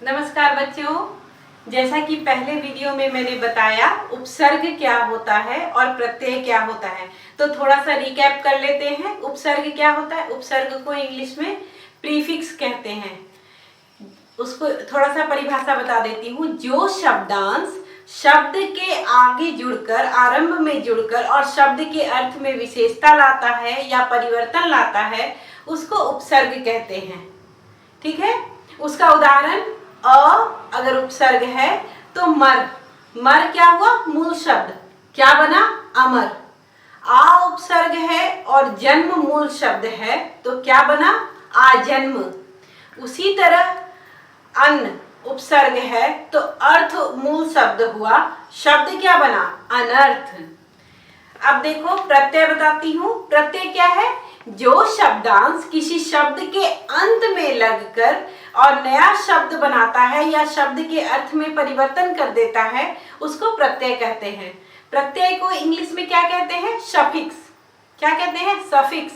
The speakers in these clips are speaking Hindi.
नमस्कार बच्चों। जैसा कि पहले वीडियो में मैंने बताया उपसर्ग क्या होता है और प्रत्यय क्या होता है, तो थोड़ा सा रिकैप कर लेते हैं। उपसर्ग क्या होता है? उपसर्ग को इंग्लिश में प्रीफिक्स कहते हैं। उसको थोड़ा सा परिभाषा बता देती हूँ। जो शब्दांश शब्द के आगे जुड़कर, आरंभ में जुड़कर और शब्द के अर्थ में विशेषता लाता है या परिवर्तन लाता है, उसको उपसर्ग कहते हैं। ठीक है। उसका उदाहरण अगर उपसर्ग है तो मर। मर क्या हुआ? मूल शब्द क्या बना? अमर। आ उपसर्ग है और जन्म मूल शब्द है तो क्या बना? आजन्म। उसी तरह अन्न उपसर्ग है तो अर्थ मूल शब्द हुआ, शब्द क्या बना? अनर्थ। अब देखो प्रत्यय बताती हूँ। प्रत्यय क्या है? जो शब्दांश किसी शब्द के अंत में लगकर और नया शब्द बनाता है या शब्द के अर्थ में परिवर्तन कर देता है, उसको प्रत्यय कहते हैं। प्रत्यय को इंग्लिश में क्या कहते हैं? सफिक्स। क्या कहते हैं? सफिक्स।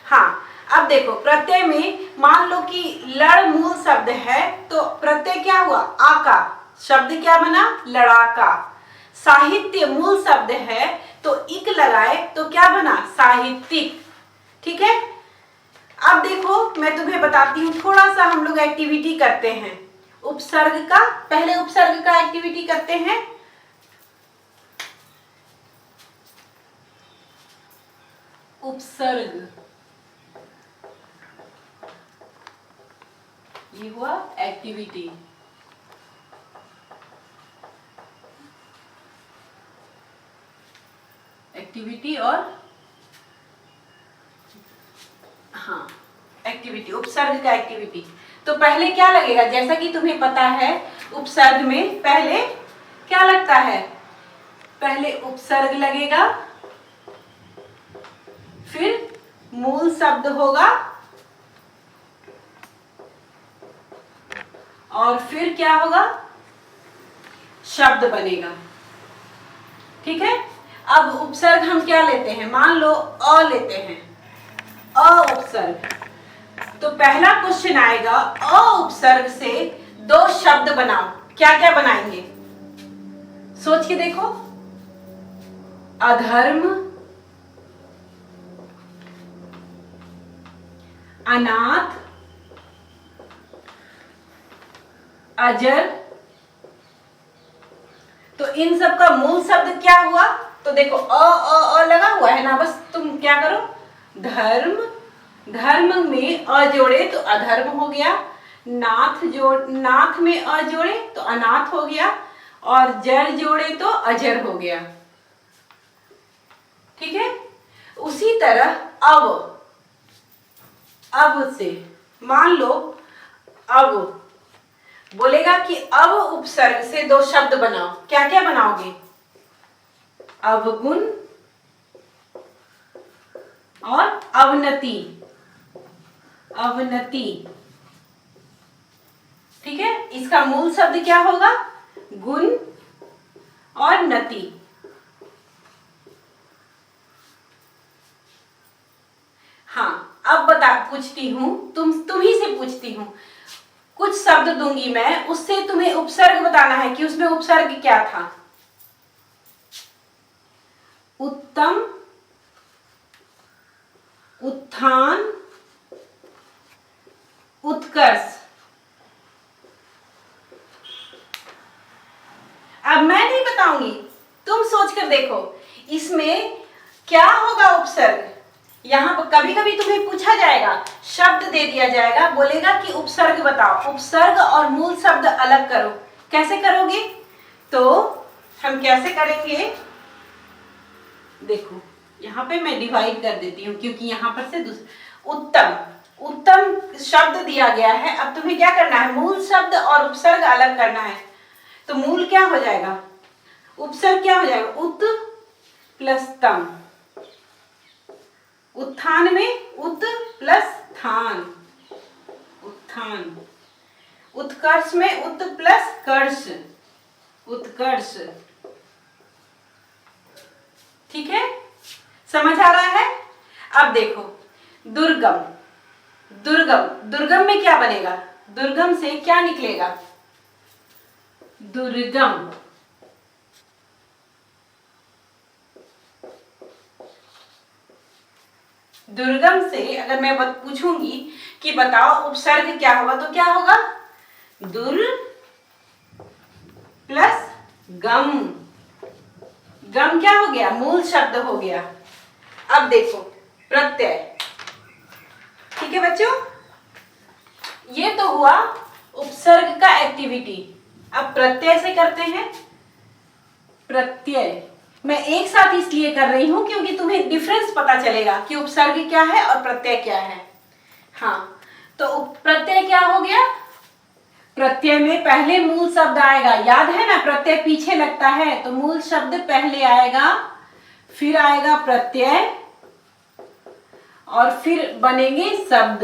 हाँ, अब देखो प्रत्यय में मान लो कि लड़ मूल शब्द है तो प्रत्यय क्या हुआ? आका। शब्द क्या बना? लड़ाका। साहित्य मूल शब्द है तो इक लगाए तो क्या बना? साहित्यिक। ठीक है। अब देखो मैं तुम्हें बताती हूँ, थोड़ा सा हम लोग एक्टिविटी करते हैं उपसर्ग का। पहले उपसर्ग का एक्टिविटी करते हैं। उपसर्ग ये हुआ एक्टिविटी। एक्टिविटी और हाँ, एक्टिविटी, उपसर्ग का एक्टिविटी। तो पहले क्या लगेगा? जैसा कि तुम्हें पता है उपसर्ग में पहले क्या लगता है? पहले उपसर्ग लगेगा, फिर मूल शब्द होगा और फिर क्या होगा? शब्द बनेगा। ठीक है। अब उपसर्ग हम क्या लेते हैं? मान लो अ लेते हैं। अ उपसर्ग। तो पहला क्वेश्चन आएगा, अ उपसर्ग से दो शब्द बनाओ। क्या क्या बनाएंगे? सोच के देखो। अधर्म, अनाथ, अजर। तो इन सब का मूल शब्द क्या हुआ? तो देखो अ लगा हुआ है ना, बस तुम क्या करो? धर्म, धर्म में अ जोड़े तो अधर्म हो गया। नाथ में अ जोड़े तो अनाथ हो गया और जर जोड़े तो अजर हो गया। ठीक है। उसी तरह अब से मान लो, अब बोलेगा कि अब उपसर्ग से दो शब्द बनाओ। क्या क्या बनाओगे? अवगुण और अवनति। अवनति। ठीक है। इसका मूल शब्द क्या होगा? गुण और नति। हाँ, अब पूछती हूं, तुम ही से पूछती हूं। कुछ शब्द दूंगी मैं, उससे तुम्हें उपसर्ग बताना है कि उसमें उपसर्ग क्या था। उत्तम, उत्थान, उत्कर्ष। अब मैं नहीं बताऊंगी, तुम सोच कर देखो इसमें क्या होगा उपसर्ग। यहां पर कभी कभी तुम्हें पूछा जाएगा, शब्द दे दिया जाएगा, बोलेगा कि उपसर्ग बताओ। उपसर्ग और मूल शब्द अलग करो। कैसे करोगे? तो हम कैसे करेंगे? देखो यहाँ पे मैं डिवाइड कर देती हूँ क्योंकि यहाँ पर से उत्तम, उत्तम शब्द दिया गया है। अब तुम्हें क्या करना है? मूल शब्द और उपसर्ग अलग करना है। तो मूल क्या हो जाएगा? उपसर्ग क्या हो जाएगा? उत प्लस तम। उत्थान में उत प्लस थान, उत्थान। उत्कर्ष में उत प्लस कर्ष, उत्कर्ष। ठीक है। समझ आ रहा है? अब देखो दुर्गम, दुर्गम। दुर्गम में क्या बनेगा? दुर्गम से क्या निकलेगा? दुर्गम। दुर्गम से अगर मैं पूछूंगी कि बताओ उपसर्ग क्या होगा, तो क्या होगा? दुर प्लस गम। गम क्या हो गया? मूल शब्द हो गया। अब देखो प्रत्यय, ठीक है बच्चों, ये तो हुआ उपसर्ग का एक्टिविटी। अब प्रत्यय से करते हैं। प्रत्यय मैं एक साथ इसलिए कर रही हूं क्योंकि तुम्हें डिफरेंस पता चलेगा कि उपसर्ग क्या है और प्रत्यय क्या है। हाँ, तो प्रत्यय क्या हो गया? प्रत्यय में पहले मूल शब्द आएगा, याद है ना, प्रत्यय पीछे लगता है तो मूल शब्द पहले आएगा, फिर आएगा प्रत्यय और फिर बनेंगे शब्द।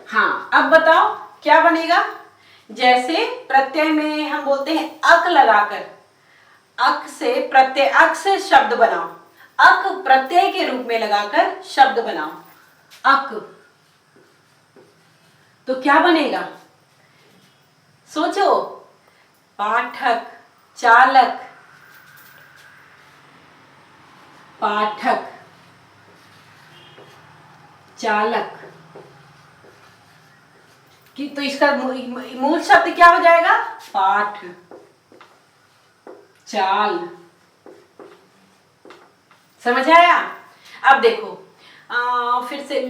हाँ, अब बताओ क्या बनेगा? जैसे प्रत्यय में हम बोलते हैं अक लगाकर, अक से प्रत्यय, अक से शब्द बनाओ, अक प्रत्यय के रूप में लगाकर शब्द बनाओ, अक, तो क्या बनेगा? सोचो, पाठक, चालक, पाठक, चालक कि तो इसका मूल शब्द क्या हो जाएगा? पाठ, चाल। समझ आया? अब देखो फिर से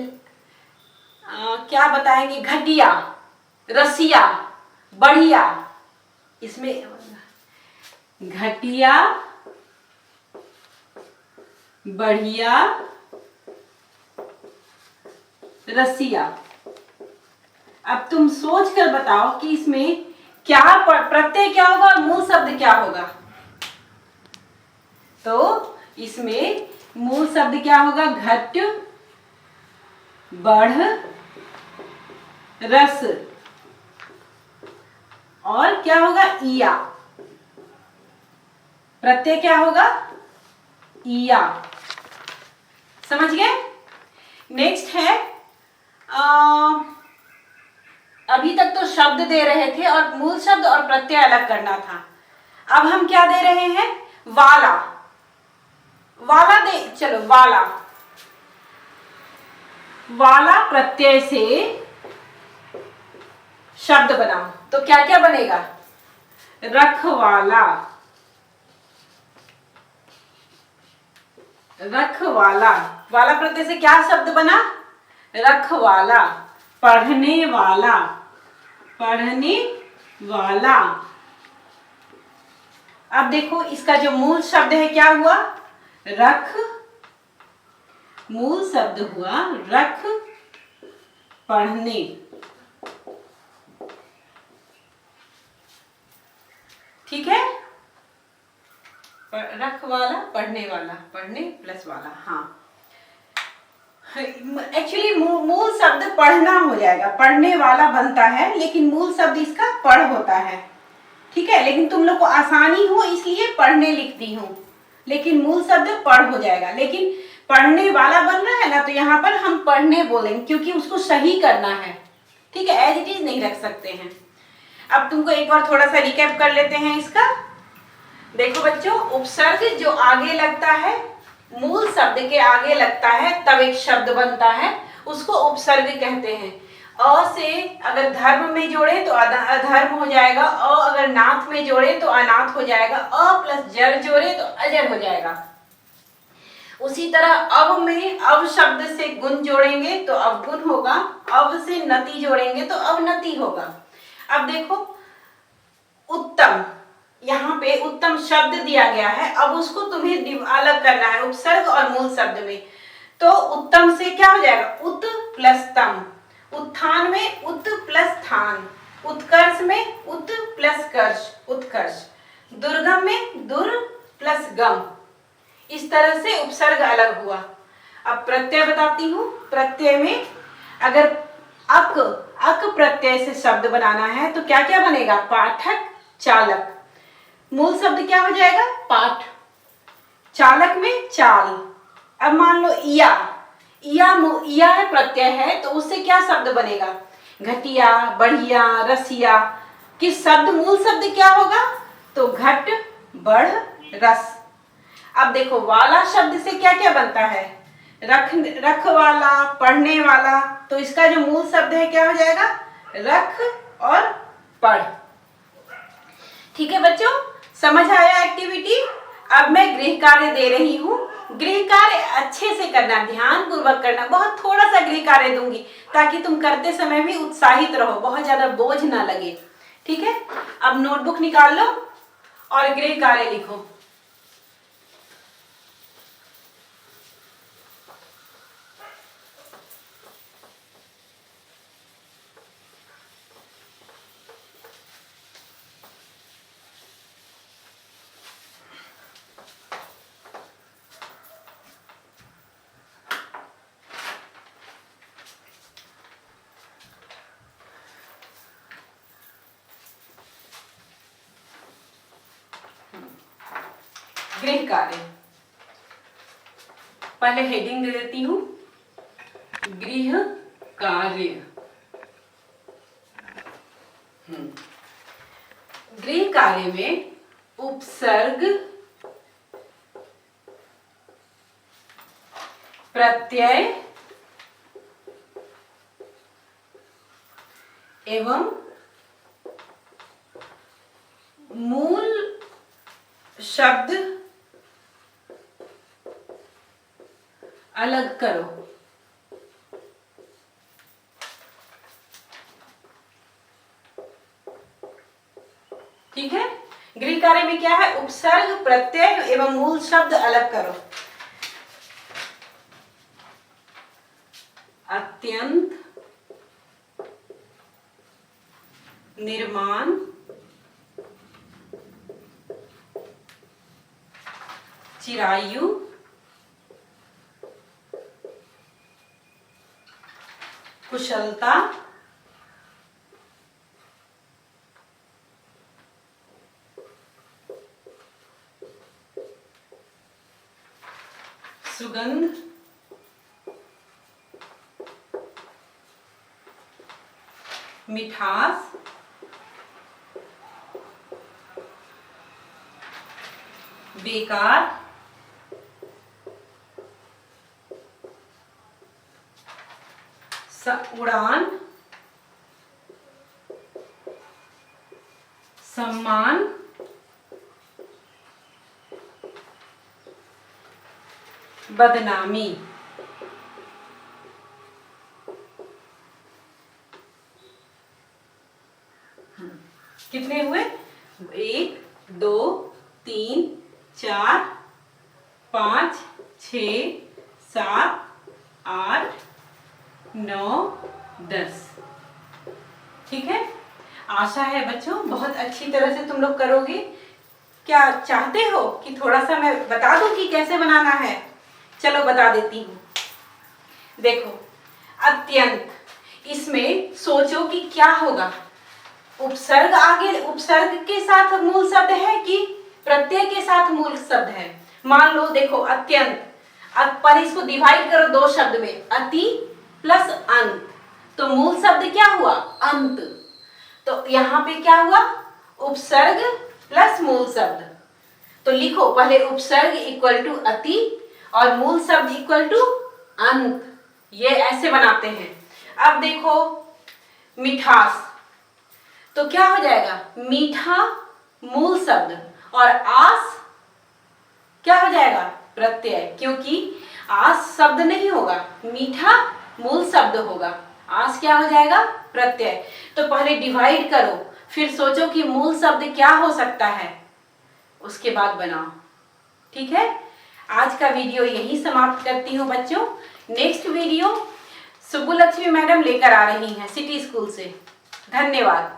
क्या बताएंगे? घटिया, रसिया, बढ़िया। इसमें घटिया, बढ़िया, रसिया। अब तुम सोच कर बताओ कि इसमें क्या प्रत्यय क्या होगा और मूल शब्द क्या होगा? तो इसमें मूल शब्द क्या होगा? घट, बढ़, रस, और क्या होगा? इया। प्रत्यय क्या होगा? इया। समझ गए? नेक्स्ट है अभी तक तो शब्द दे रहे थे और मूल शब्द और प्रत्यय अलग करना था। अब हम क्या दे रहे हैं? वाला। वाला दे, चलो वाला, वाला प्रत्यय से शब्द बनाओ तो क्या क्या बनेगा? रखवाला, रखवाला। वाला प्रत्यय से क्या शब्द बना? रखवाला। पढ़ने वाला, पढ़ने वाला। अब देखो इसका जो मूल शब्द है क्या हुआ? रख, मूल शब्द हुआ रख, पढ़ने। ठीक है, रख वाला, पढ़ने वाला, पढ़ने प्लस वाला। हाँ, एक्चुअली मूल शब्द पढ़ना हो जाएगा, पढ़ने वाला बनता है लेकिन मूल शब्द इसका पढ़ होता है। ठीक है, लेकिन तुम लोग को आसानी हो इसलिए पढ़ने लिखती हूँ, लेकिन मूल शब्द पढ़ हो जाएगा। लेकिन पढ़ने वाला बन रहा है ना, तो यहाँ पर हम पढ़ने बोलेंगे क्योंकि उसको सही करना है। ठीक है, एज इट इज नहीं रख सकते हैं। अब तुमको एक बार थोड़ा सा रिकैप कर लेते हैं इसका। देखो बच्चों, उपसर्ग जो आगे लगता है, मूल शब्द के आगे लगता है तब एक शब्द बनता है, उसको उपसर्ग कहते हैं। अ से अगर धर्म में जोड़े तो अधर्म हो जाएगा, अ अगर नाथ में जोड़े तो अनाथ हो जाएगा, अ प्लस जर जोड़े तो अजर हो जाएगा। उसी तरह अब में अब शब्द से गुण जोड़ेंगे तो अवगुण होगा, अब से नति जोड़ेंगे तो अवनति होगा। अब देखो उत्तम, यहाँ पे उत्तम शब्द दिया गया है, अब उसको तुम्हें अलग करना है उपसर्ग और मूल शब्द में। तो उत्तम से क्या हो जाएगा? उत प्लस तम। उत्थान में उत प्लस थान। उत्कर्ष में उत प्लस कर्ष, उत्कर्ष। दुर्गम में दुर प्लस गम। इस तरह से उपसर्ग अलग हुआ। अब प्रत्यय बताती हूँ। प्रत्यय में अगर अक, अक प्रत्यय से शब्द बनाना है तो क्या क्या बनेगा? पाठक, चालक। मूल शब्द क्या हो जाएगा? पाठ। चालक में चाल। अब मान लो इया, इया है प्रत्यय है तो उससे क्या शब्द बनेगा? घटिया, बढ़िया, रसिया। किस शब्द, मूल शब्द क्या होगा? तो घट, बढ़, रस। अब देखो वाला शब्द से क्या क्या बनता है? रख वाला, पढ़ने वाला। तो इसका जो मूल शब्द है क्या हो जाएगा? रख और पढ़। ठीक है बच्चों, समझ आया एक्टिविटी? अब मैं गृह कार्य दे रही हूँ। गृह कार्य अच्छे से करना, ध्यान पूर्वक करना। बहुत थोड़ा सा गृह कार्य दूंगी ताकि तुम करते समय भी उत्साहित रहो, बहुत ज्यादा बोझ ना लगे। ठीक है, अब नोटबुक निकाल लो और गृह कार्य लिखो। गृह कार्य, पहले हेडिंग दे देती हूं, गृह कार्य। गृह कार्य में उपसर्ग, प्रत्यय एवं मूल शब्द अलग करो। ठीक है, गृह कार्य में क्या है? उपसर्ग, प्रत्यय एवं मूल शब्द अलग करो। अत्यंत, निर्माण, चिरायु, कुशलता, सुगंध, मिठास, बेकार, उड़ान, सम्मान, बदनामी। कितने हुए? 1 2 3 4 5 6 7 8 9 10। ठीक है, आशा है बच्चों बहुत अच्छी तरह से तुम लोग करोगे। क्या चाहते हो कि थोड़ा सा मैं बता दूं कि कैसे बनाना है? चलो बता देती हूँ। देखो, अत्यंत, इसमें सोचो कि क्या होगा। उपसर्ग आगे, उपसर्ग के साथ मूल शब्द है कि प्रत्यय के साथ मूल शब्द है? मान लो देखो अत्यंत, पर इसको डिवाइड करो दो शब्द में, अति प्लस अंत, तो मूल शब्द क्या हुआ? अंत। तो यहाँ पे क्या हुआ? उपसर्ग प्लस मूल शब्द। तो लिखो पहले उपसर्ग इक्वल टू अति और मूल शब्द इक्वल टू अंत, ये ऐसे बनाते हैं। अब देखो मिठास, तो क्या हो जाएगा? मीठा मूल शब्द और आस क्या हो जाएगा? प्रत्यय, क्योंकि आस शब्द नहीं होगा, मीठा मूल शब्द होगा, आस क्या हो जाएगा? प्रत्यय। तो पहले डिवाइड करो, फिर सोचो कि मूल शब्द क्या हो सकता है, उसके बाद बनाओ। ठीक है, आज का वीडियो यही समाप्त करती हूँ बच्चों। नेक्स्ट वीडियो सुब्बुलक्ष्मी मैडम लेकर आ रही हैं सिटी स्कूल से। धन्यवाद।